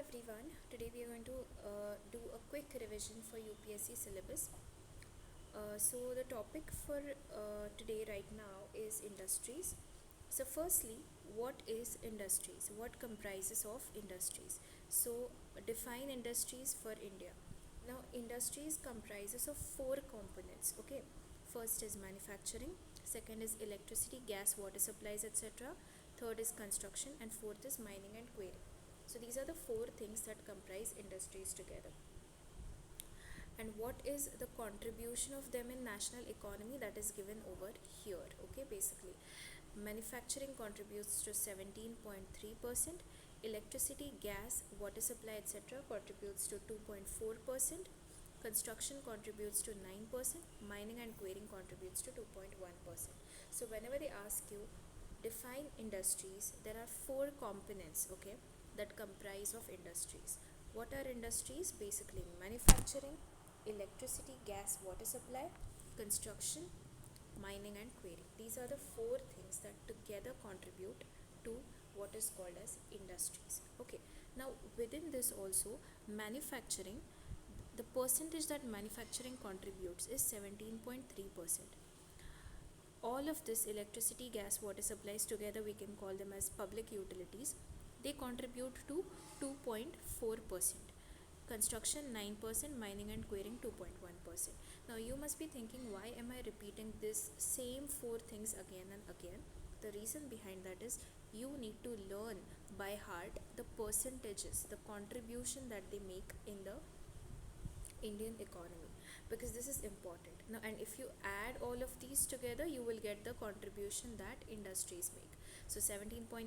everyone. Today we are going to do a quick revision for UPSC syllabus. So the topic for today right now is industries. So firstly, what is industries? What comprises of industries? So define industries for India. Now industries comprises of four components. Okay, first is manufacturing, second is electricity, gas, water supplies, etc. Third is construction, and fourth is mining and quarry. So these are the four things that comprise industries together. And what is the contribution of them in national economy, that is given over here. Okay, basically manufacturing contributes to 17.3%, electricity, gas, water supply, etc. contributes to 2.4%, construction contributes to 9%, mining and quarrying contributes to 2.1%. So whenever they ask you define industries, there are four components, okay, that comprise of industries. What are industries? Basically manufacturing, electricity, gas, water supply, construction, mining and quarry. These are the four things that together contribute to what is called as industries. Okay, now within this also, manufacturing, the percentage that manufacturing contributes is 17.3%. All of this, electricity, gas, water supplies, together we can call them as public utilities, they contribute to 2.4%. Construction 9%, mining and quarrying 2.1%. Now you must be thinking, why am I repeating this same four things again and again? The reason behind that is you need to learn by heart the percentages, the contribution that they make in the Indian economy, because this is important. Now, and if you add all of these together, you will get the contribution that industries make. So 17.3%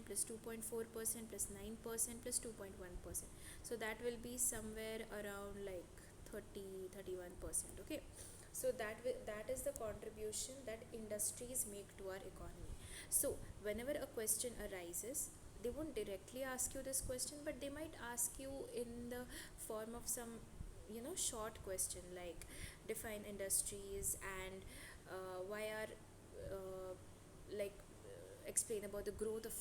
plus 2.4% plus 9% plus 2.1%. So that will be somewhere around like 31%. Okay. So that is the contribution that industries make to our economy. So whenever a question arises, they won't directly ask you this question, but they might ask you in the form of some short question like define industries and why are like explain about the growth of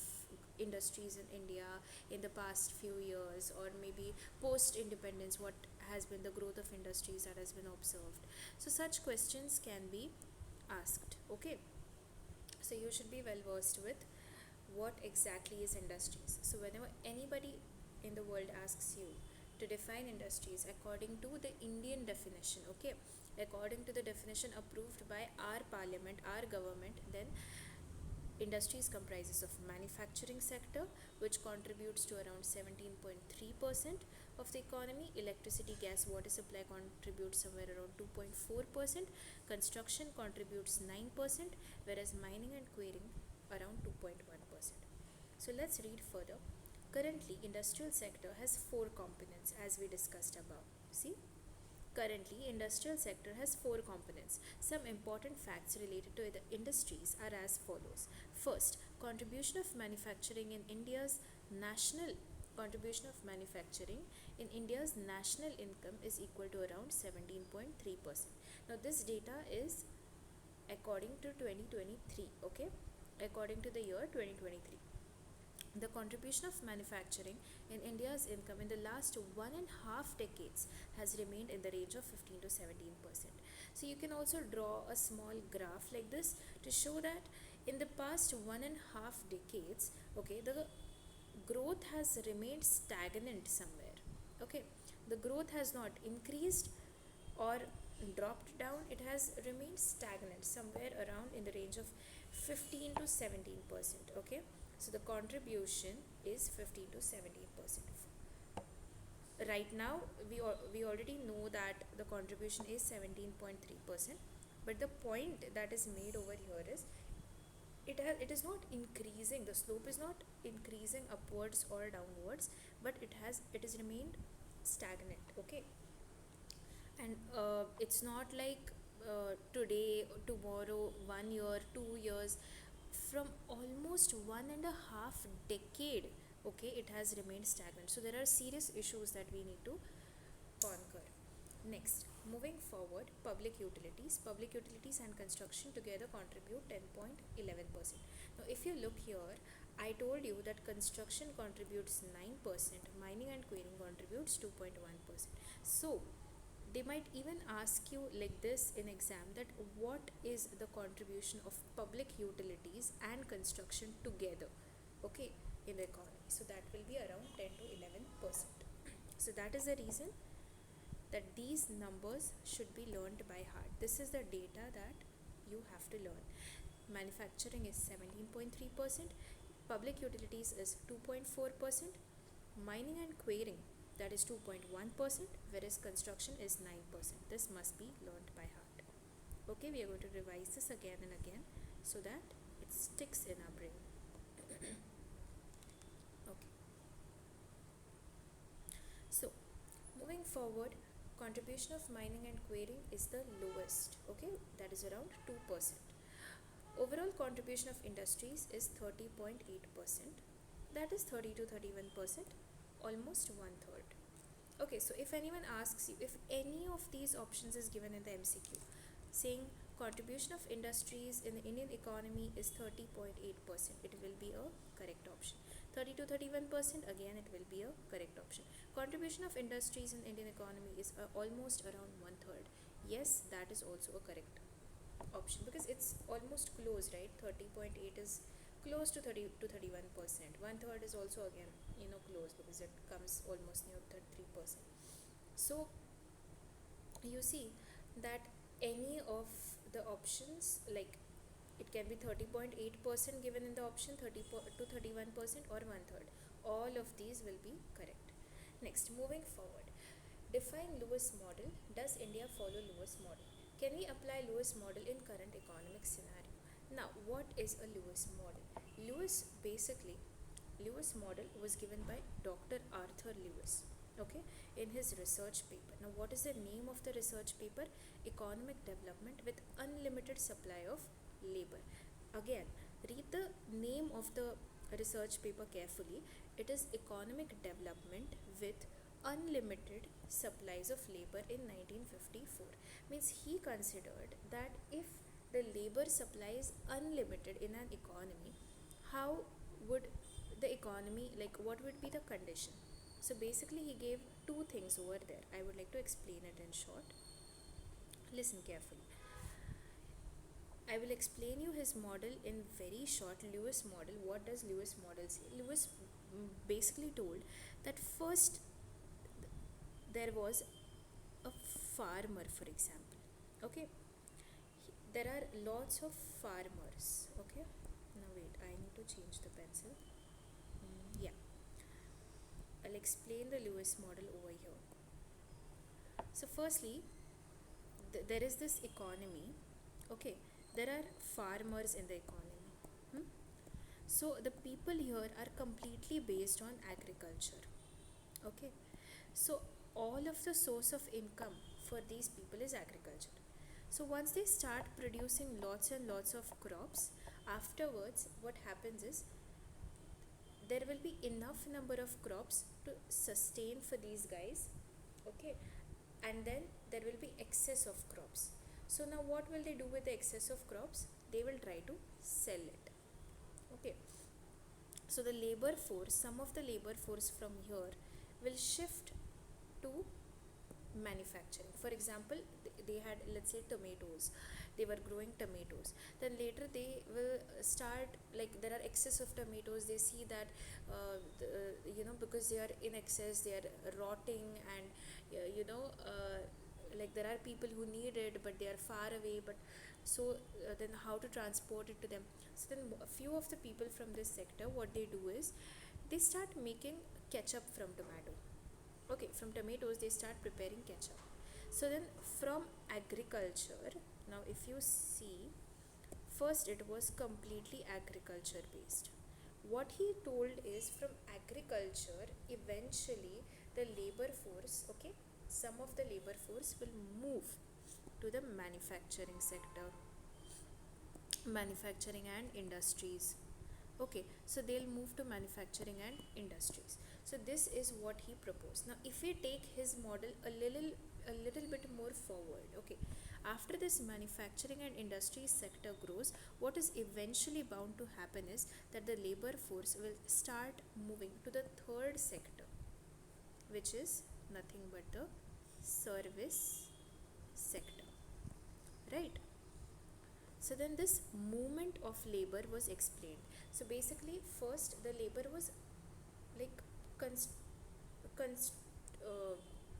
industries in India in the past few years, or maybe post independence, what has been the growth of industries that has been observed. So such questions can be asked. Okay, so you should be well versed with what exactly is industries. So whenever anybody in the world asks you to define industries according to the Indian definition, okay, according to the definition approved by our parliament, our government, then industries comprises of manufacturing sector, which contributes to around 17.3% of the economy. Electricity, gas, water supply contributes somewhere around 2.4%. Construction contributes 9%, whereas mining and quarrying around 2.1%. So let's read further. Currently, industrial sector has four components as we discussed above. See? Currently, industrial sector has four components. Some important facts related to the industries are as follows. First, contribution of manufacturing in India's national contribution of manufacturing in India's national income is equal to around 17.3%. Now this data is according to 2023, okay? According to the year 2023. The contribution of manufacturing in India's income in the last 1.5 decades has remained in the range of 15 to 17%. So you can also draw a small graph like this to show that in the past 1.5 decades, okay, the growth has remained stagnant somewhere. Okay, the growth has not increased or dropped down, it has remained stagnant somewhere around in the range of 15 to 17%. Okay, so the contribution is 15 to 17%. Right now we already know that the contribution is 17.3%, but the point that is made over here is it is not increasing, the slope is not increasing upwards or downwards, but it has remained stagnant. Okay, and it's not like today, tomorrow, 1 year, 2 years, from almost 1.5 decade, okay, it has remained stagnant. So there are serious issues that we need to conquer. Next, moving forward, public utilities and construction together contribute 10.11%. Now if you look here, I told you that construction contributes 9%, mining and quarrying contributes 2.1%. So they might even ask you like this in exam, that what is the contribution of public utilities and construction together, okay, in the economy. So that will be around 10 to 11%. So that is the reason that these numbers should be learned by heart. This is the data that you have to learn. Manufacturing is 17.3%, public utilities is 2.4%, mining and quarrying, that is 2.1%, whereas construction is 9%. This must be learned by heart. Okay, we are going to revise this again and again so that it sticks in our brain. Okay. So, moving forward, contribution of mining and quarrying is the lowest, okay, that is around 2%. Overall contribution of industries is 30.8%, that is 30 to 31%, almost one third. Okay, so if anyone asks you if any of these options is given in the MCQ, saying contribution of industries in the Indian economy is 30.8%, it will be a correct option. 30 to 31%, again it will be a correct option. Contribution of industries in the Indian economy is almost around one third. Yes, that is also a correct option because it's almost close, right? 30.8 is close to 30 to 31%. One third is also again close because it comes almost near 33%. So you see that any of the options, like it can be 30.8% given in the option, 30 to 31%, or one third. All of these will be correct. Next, moving forward, define Lewis model. Does India follow Lewis model? Can we apply Lewis model in current economic scenario? Now, what is a Lewis model? Lewis model was given by Dr. Arthur Lewis, okay, in his research paper. Now, what is the name of the research paper? Economic development with unlimited supply of labor. Again, read the name of the research paper carefully. It is economic development with unlimited supplies of labor in 1954. Means he considered that if the labor supply is unlimited in an economy, how would the economy, like what would be the condition? So basically he gave two things over there. I would like to explain it in short. Listen carefully. I will explain you his model in very short. Lewis model, what does Lewis model say? Lewis basically told that first there was a farmer, for example, okay, there are lots of farmers, okay. Now wait, I need to change the pencil. Yeah, I'll explain the Lewis model over here. So firstly, there is this economy, okay, there are farmers in the economy. So the people here are completely based on agriculture, okay. So all of the source of income for these people is agriculture. So once they start producing lots and lots of crops, afterwards what happens is there will be enough number of crops to sustain for these guys, okay, and then there will be excess of crops. So now what will they do with the excess of crops? They will try to sell it, okay. So the labor force, some of the labor force from here will shift to manufacturing. For example, they had, let's say, tomatoes, they were growing tomatoes, then later they will start, like there are excess of tomatoes, they see that because they are in excess, they are rotting, and like there are people who need it but they are far away, but so then how to transport it to them? So then a few of the people from this sector, what they do is they start making ketchup from tomato, okay, from tomatoes they start preparing ketchup. So then from agriculture, now if you see, first it was completely agriculture based. What he told is from agriculture eventually the labor force, okay, some of the labor force will move to the manufacturing sector, manufacturing and industries, okay. So they'll move to manufacturing and industries. So this is what he proposed. Now if we take his model a little bit more forward, okay, After this manufacturing and industry sector grows, what is eventually bound to happen is that the labor force will start moving to the third sector, which is nothing but the service sector, right? So then this movement of labor was explained. So basically, first the labor was like const- const- uh,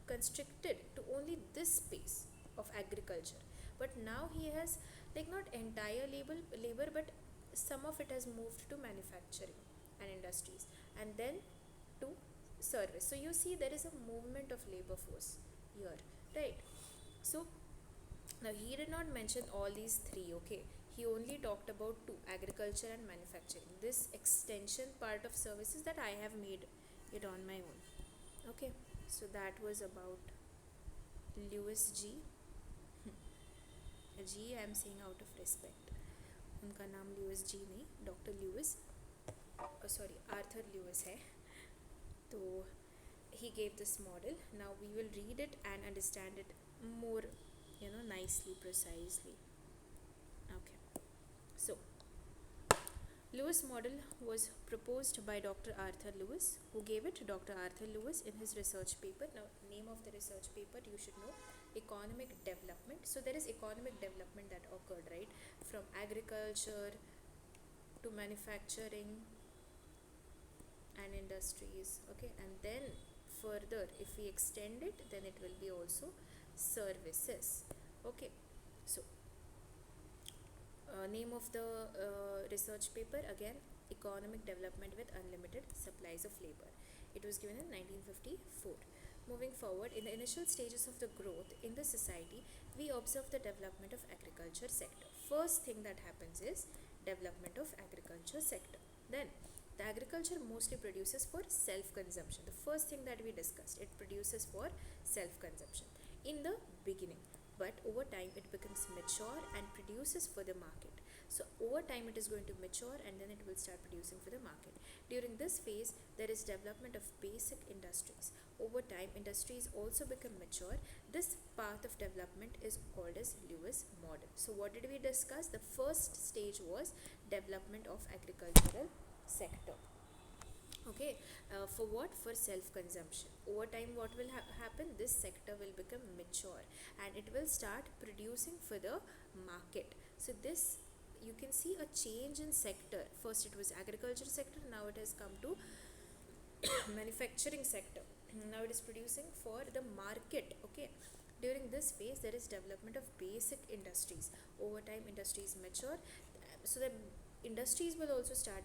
constricted to only this space of agriculture, but now he has like not entire labor, but some of it has moved to manufacturing and industries, and then to service. So you see there is a movement of labor force here, right? So now he did not mention all these three, okay? He only talked about two, agriculture and manufacturing. This extension part of services that I have made it on my own. Okay, so that was about Lewis G. Ji I am saying out of respect. उनका नाम Lewis ji नहीं, doctor Lewis, sorry Arthur Lewis है. तो he gave this model. Now we will read it and understand it more, nicely, precisely. Okay, so Lewis model was proposed by Dr. Arthur Lewis, who gave it Dr. Arthur Lewis in his research paper. Now name of the research paper you should know, economic development. So there is economic development that occurred, right, from agriculture to manufacturing and industries, okay, and then further if we extend it, then it will be also services. Okay, so name of the research paper again, economic development with unlimited supplies of labor. It was given in 1954. Moving forward, in the initial stages of the growth in the society, we observe the development of agriculture sector. First thing that happens is development of agriculture sector. Then the agriculture mostly produces for self-consumption. The first thing that we discussed, it produces for self-consumption in the beginning, but over time it becomes mature and produces for the market. So over time it is going to mature and then it will start producing for the market. During this phase, there is development of basic industries. Over time, industries also become mature. This path of development is called as Lewis model. So what did we discuss? The first stage was development of agricultural sector. Okay, for what? For self-consumption. Over time, what will happen? This sector will become mature and it will start producing for the market. So this, you can see a change in sector. First it was agriculture sector, now it has come to manufacturing sector. Now it is producing for the market. Okay, during this phase there is development of basic industries. Over time industries mature, so the industries will also start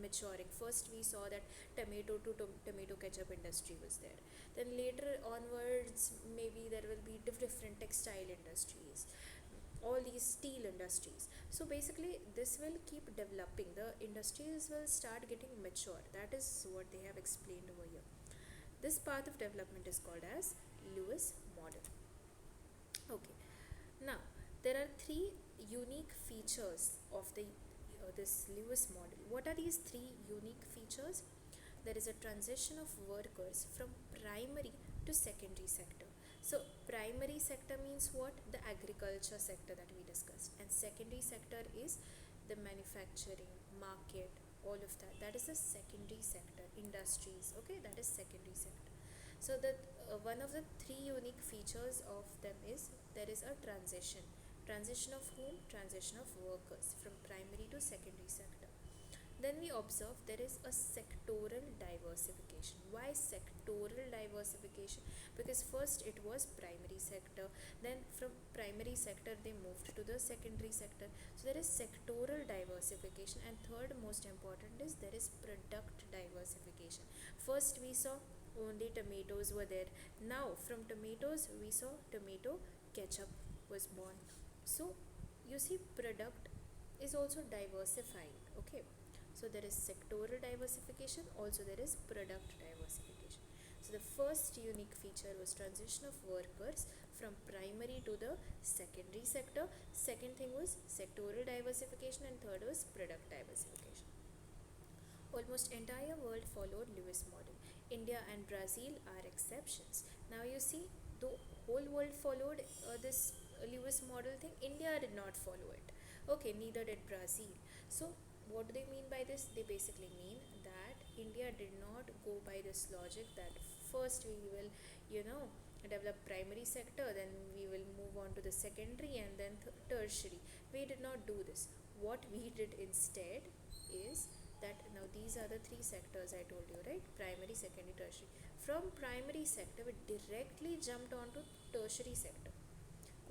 maturing. First we saw that tomato to tomato ketchup industry was there, then later onwards maybe there will be different textile industries, all these steel industries. So basically this will keep developing, the industries will start getting mature. That is what they have explained over here. This path of development is called as Lewis model. Okay, now there are three unique features of the this Lewis model. What are these three unique features? There is a transition of workers from primary to secondary sector. So primary sector means what? The agriculture sector that we discussed, and secondary sector is the manufacturing, market, all of that. That is the secondary sector. Industries, okay, that is secondary sector. So that one of the three unique features of them is there is a transition. Transition of whom? Transition of workers from primary to secondary sector. Then we observe there is a sectoral diversification. Why sectoral diversification? Because first it was primary sector, then from primary sector they moved to the secondary sector. So there is sectoral diversification, and third most important is there is product diversification. First we saw only tomatoes were there. Now from tomatoes we saw tomato ketchup was born. So you see product is also diversifying. Okay, so there is sectoral diversification, also there is product diversification. So the first unique feature was transition of workers from primary to the secondary sector. Second thing was sectoral diversification, and third was product diversification. Almost entire world followed Lewis model. India and Brazil are exceptions. Now you see, the whole world followed this Lewis model thing, India did not follow it. Okay, neither did Brazil. So what do they mean by this? They basically mean that India did not go by this logic that first we will, you know, develop primary sector, then we will move on to the secondary, and then tertiary. We did not do this. What we did instead is that now these are the three sectors I told you, right? Primary, secondary, tertiary. From primary sector we directly jumped onto tertiary sector.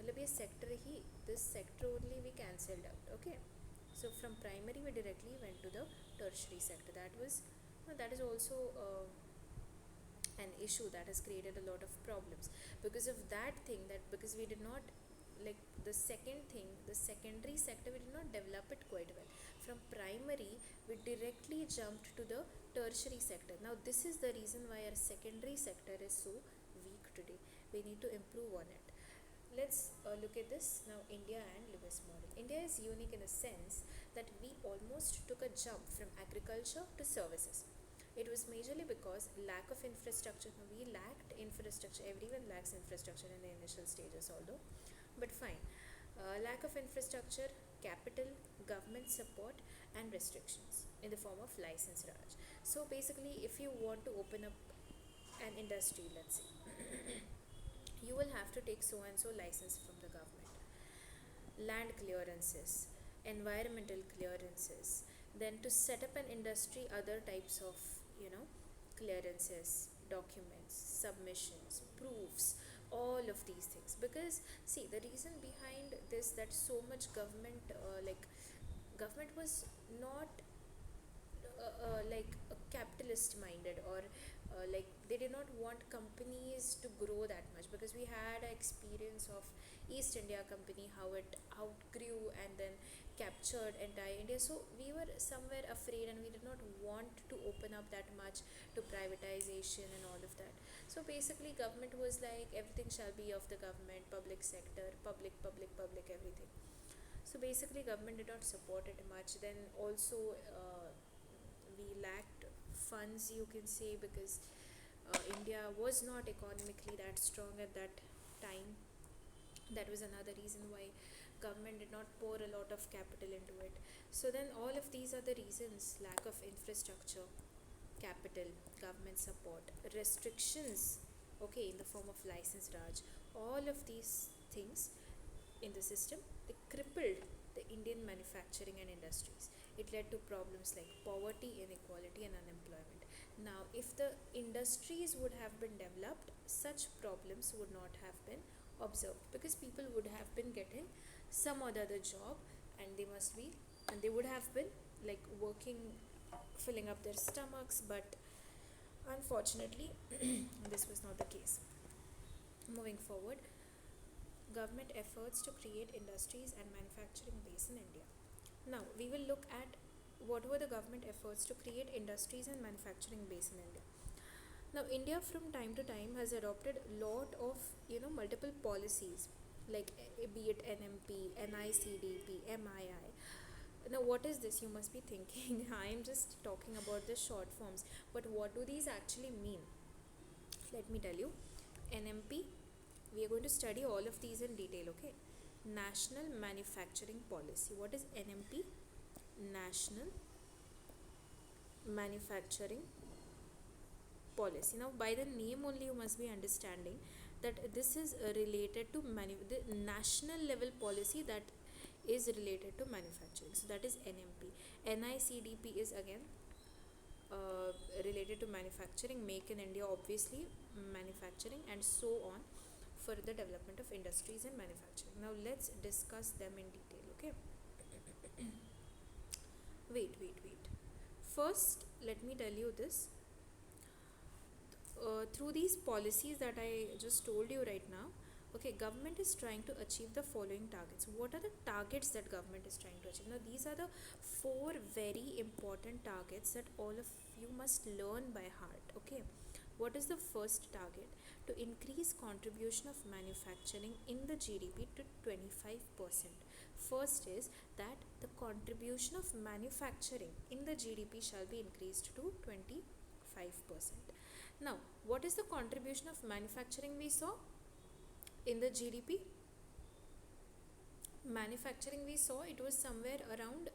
मतलब ये sector he, this sector only we cancelled out. Okay, so from primary we directly went to the tertiary sector. That is also an issue that has created a lot of problems because of that thing, that because we did not, like, the second thing, the secondary sector, we did not develop it quite well. From primary we directly jumped to the tertiary sector. Now this is the reason why our secondary sector is so weak today. We need to improve on it. Let's look at this now. India and Lewis model. India is unique in the sense that we almost took a jump from agriculture to services. It was majorly because lack of infrastructure. Now, we lacked infrastructure. Everyone lacks infrastructure in the initial stages, although, but fine. Lack of infrastructure, capital, government support, and restrictions in the form of license Raj. So basically, if you want to open up an industry, let's say, you will have to take so and so license from the government, land clearances, environmental clearances, then to set up an industry, other types of, you know, clearances, documents, submissions, proofs, all of these things. Because see, the reason behind this, that so much government, government was not like capitalist minded, or like they did not want companies to grow that much, because we had an experience of East India Company, how it outgrew and then captured entire India. So we were somewhere afraid, and we did not want to open up that much to privatization and all of that. So basically government was like, everything shall be of the government, public sector, public, public, public, everything. So basically government did not support it much. Then also we lacked funds, you can say, because India was not economically that strong at that time. That was another reason why government did not pour a lot of capital into it. So then all of these are the reasons: lack of infrastructure, capital, government support, restrictions, okay, in the form of license Raj. All of these things in the system, they crippled the Indian manufacturing and industries. It led to problems like poverty, inequality, and unemployment. Now, if the industries would have been developed, such problems would not have been observed, because people would have been getting some or the other job, and they must be, and they would have been like working, filling up their stomachs. But unfortunately this was not the case. Moving forward, government efforts to create industries and manufacturing base in India. Now we will look at what were the government efforts to create industries and manufacturing base in India. Now India from time to time has adopted lot of, you know, multiple policies, like be it NMP, NICDP, MII. Now what is this, you must be thinking. I am just talking about the short forms, but what do these actually mean? Let me tell you. NMP, we are going to study all of these in detail, okay? National Manufacturing Policy. What is NMP? National Manufacturing Policy. Now by the name only you must be understanding that this is related to the national level policy that is related to manufacturing. So that is NMP. NICDP is again related to manufacturing, make in India, obviously, manufacturing, and so on, for the development of industries and manufacturing. Now let's discuss them in detail, okay? Wait. First, let me tell you this. Through these policies that I just told you right now, okay, government is trying to achieve the following targets. What are the targets that government is trying to achieve? Now these are the four very important targets that all of you must learn by heart, okay? What is the first target? To increase contribution of manufacturing in the GDP to 25%. First is that the contribution of manufacturing in the GDP shall be increased to 25%. Now, what is the contribution of manufacturing we saw in the GDP? manufacturing we saw it was somewhere around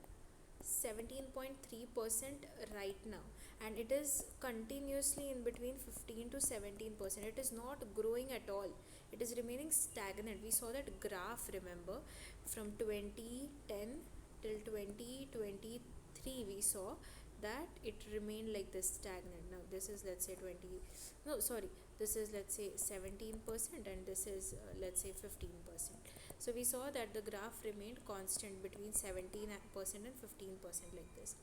17.3% right now, and it is continuously in between 15 to 17%. It is not growing at all, it is remaining stagnant. We saw that graph, remember, from 2010 till 2023 we saw that it remained like this stagnant. Now this is, let's say, 20, no sorry, this is, let's say, 17%, and this is, let's say, 15%. So we saw that the graph remained constant between 17% and 15% like this.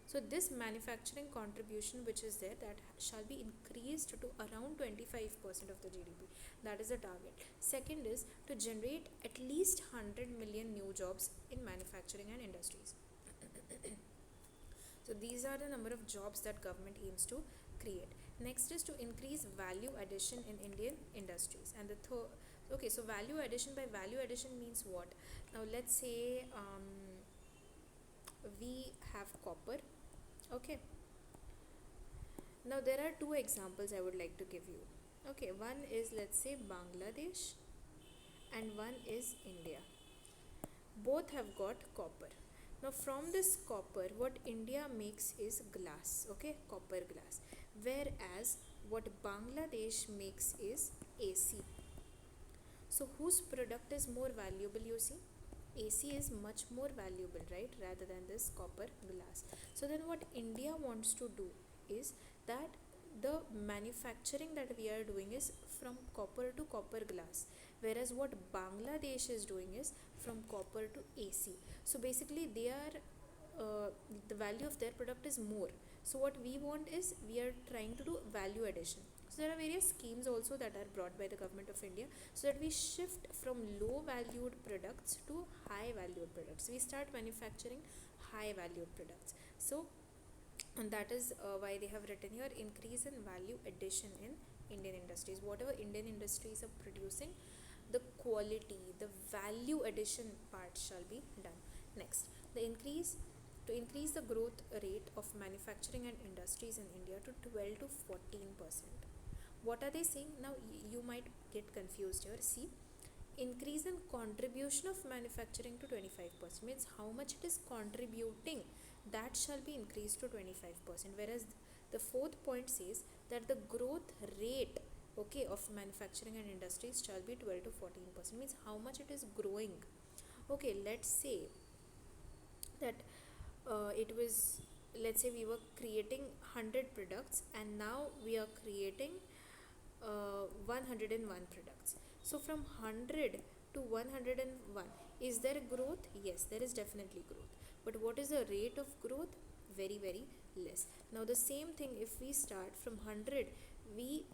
So this manufacturing contribution which is there, that shall be increased to around 25% of the GDP. That is the target. Second is to generate at least 100 million new jobs in manufacturing and industries. So these are the number of jobs that government aims to create. Next is to increase value addition in Indian industries. And the third, okay, so value addition, by value addition means what? Now let's say we have copper. Okay, now there are two examples I would like to give you. Okay, one is, let's say, Bangladesh, and one is India. Both have got copper. Now from this copper, what India makes is glass, okay, copper glass, whereas what Bangladesh makes is AC. So whose product is more valuable, you see? AC is much more valuable, right, rather than this copper glass. So then what India wants to do is that the manufacturing that we are doing is from copper to copper glass, whereas what Bangladesh is doing is from copper to AC. So basically they are, the value of their product is more. So what we want is, we are trying to do value addition. So there are various schemes also that are brought by the government of India, so that we shift from low valued products to high valued products. We start manufacturing high valued products. So, and that is why they have written here, increase in value addition in Indian industries. Whatever Indian industries are producing, the quality, the value addition part shall be done. Next, the increase, to increase the growth rate of manufacturing and industries in India to 12 to 14%. What are they saying? Now you might get confused here. See, increase in contribution of manufacturing to 25% means how much it is contributing, that shall be increased to 25%, whereas the fourth point says that the growth rate, okay, of manufacturing and industries shall be 12 to 14%, means how much it is growing. Okay, let's say that it was, let's say we were creating 100 products, and now we are creating 101 products. So from 100 to 101, is there growth? Yes, there is definitely growth. But what is the rate of growth? Very, very less. Now the same thing, if we start from 100, we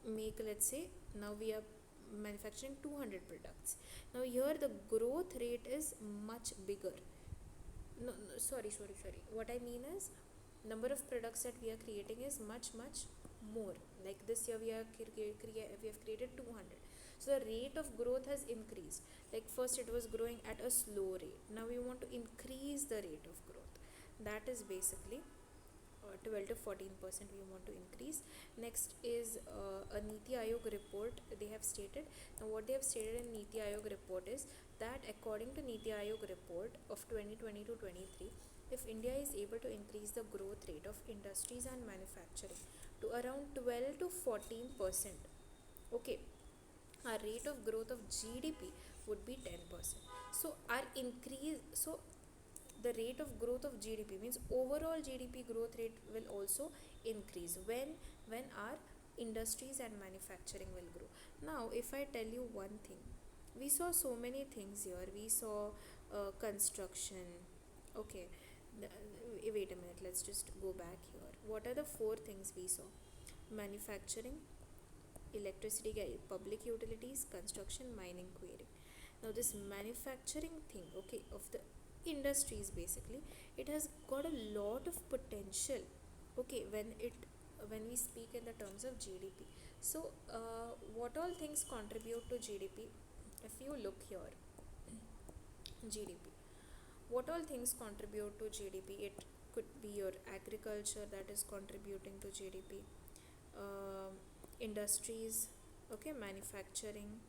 make, let's say, now we are manufacturing 200 products. Now here the growth rate is much bigger. No, no, sorry, what I mean is, number of products that we are creating is much more. Like this year we have created 200, so the rate of growth has increased. Like first it was growing at a slow rate, now we want to increase the rate of growth. That is basically 12 to 14% we want to increase. Next is a Niti Aayog report they have stated. Now what they have stated in Niti Aayog report is that according to Niti Aayog report of 2020 to 23, if India is able to increase the growth rate of industries and manufacturing to around 12 to 14%, okay, our rate of growth of GDP would be 10%. So our increase, so the rate of growth of GDP means overall GDP growth rate will also increase when our industries and manufacturing will grow. Now if I tell you one thing, we saw so many things here. We saw construction. Okay, wait a minute, let's just go back here. What are the four things we saw? Manufacturing, electricity, public utilities, construction, mining, quarrying. Now this manufacturing thing, okay, of the industries, basically it has got a lot of potential, okay, when we speak in the terms of GDP. So what all things contribute to GDP? If you look here, GDP, what all things contribute to GDP? It could be your agriculture that is contributing to GDP, industries, okay, manufacturing,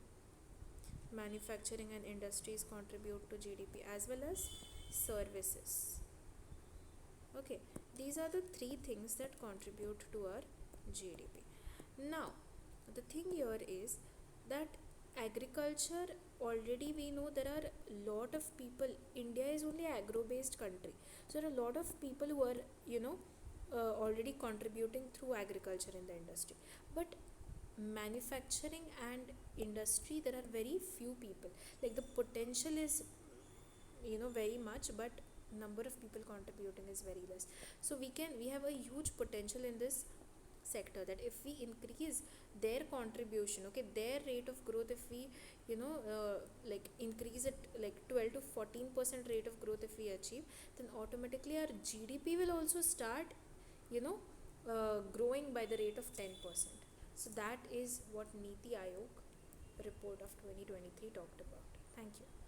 manufacturing and industries contribute to GDP, as well as services. Okay, these are the three things that contribute to our GDP. Now, the thing here is that agriculture, already we know there are a lot of people. India is only agro based country, so there are a lot of people who are, already contributing through agriculture in the industry. But manufacturing and industry, there are very few people. Like, the potential is, very much, but number of people contributing is very less. So we have a huge potential in this sector, that if we increase their contribution, okay, their rate of growth, if we, like, increase it like 12 to 14% rate of growth if we achieve, then automatically our GDP will also start, growing by the rate of 10%. So that is what Niti Aayog report of 2023 talked about. Thank you.